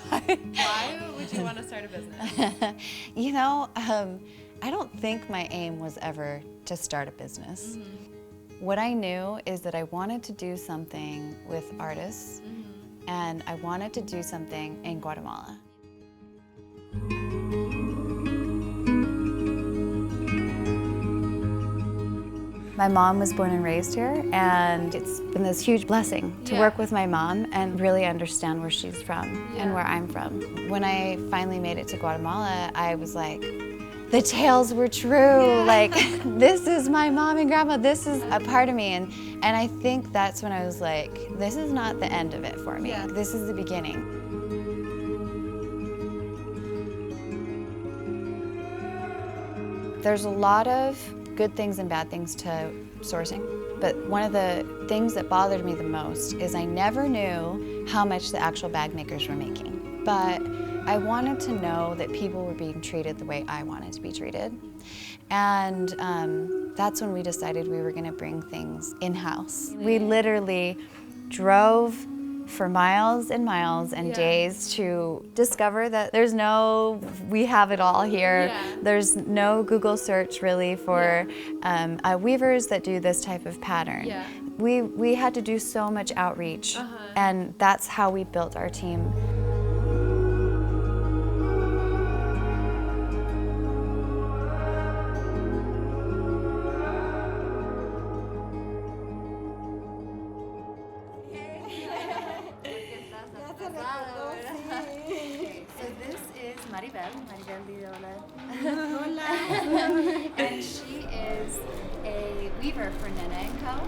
Why would you want to start a business? You know, I don't think my aim was ever to start a business. What I knew is that I wanted to do something with artists, and I wanted to do something in Guatemala. My mom was born and raised here, and it's been this huge blessing to work with my mom and really understand where she's from and where I'm from. When I finally made it to Guatemala, I was like, the tales were true. Like, this is my mom and grandma, this is a part of me. And I think that's when I was like, this is not the end of it for me. This is the beginning. There's a lot of good things and bad things to sourcing, but one of the things that bothered me the most is I never knew how much the actual bag makers were making. But I wanted to know that people were being treated the way I wanted to be treated. And that's when we decided we were gonna bring things in-house. We literally drove for miles and miles and days to discover that there's no, we have it all here. There's no Google search really for weavers that do this type of pattern. We had to do so much outreach, and that's how we built our team. And she is a weaver for Nena and Co.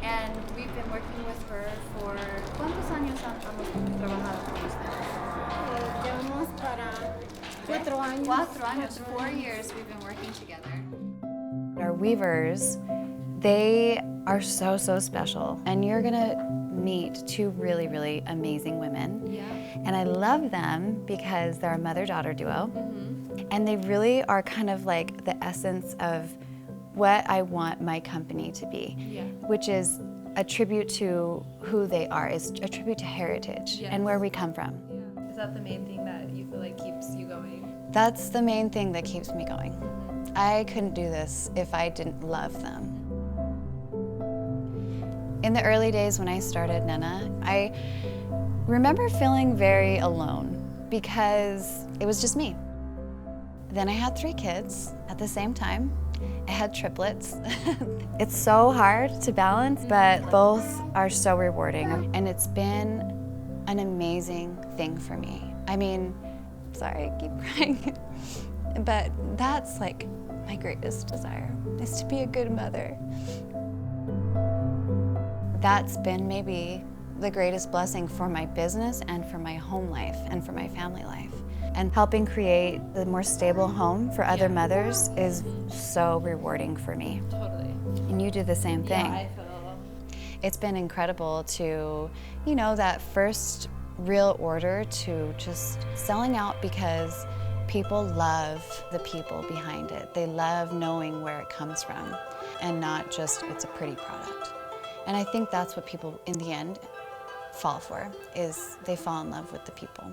And we've been working with her for ¿cuántos años hemos trabajado con ustedes? Llevamos para 4 años. 4 años, 4 years we've been working together. Our weavers, they are so, so special. And you're gonna meet 2 really, really amazing women. And I love them because they're a mother-daughter duo. And they really are kind of like the essence of what I want my company to be, which is a tribute to who they are, is a tribute to heritage and where we come from. Is that the main thing that you feel like keeps you going? That's the main thing that keeps me going. I couldn't do this if I didn't love them. In the early days when I started Nena, I remember feeling very alone because it was just me. Then I had 3 kids at the same time. I had triplets. It's so hard to balance, but both are so rewarding. And it's been an amazing thing for me. I mean, sorry, I keep crying. But that's like my greatest desire, is to be a good mother. That's been maybe the greatest blessing for my business and for my home life and for my family life. And helping create a more stable home for other mothers is so rewarding for me. Totally. And you do the same thing. Yeah, I feel. It's been incredible to, you know, that first real order to just selling out because people love the people behind it. They love knowing where it comes from and not just it's a pretty product. And I think that's what people in the end fall for, is they fall in love with the people.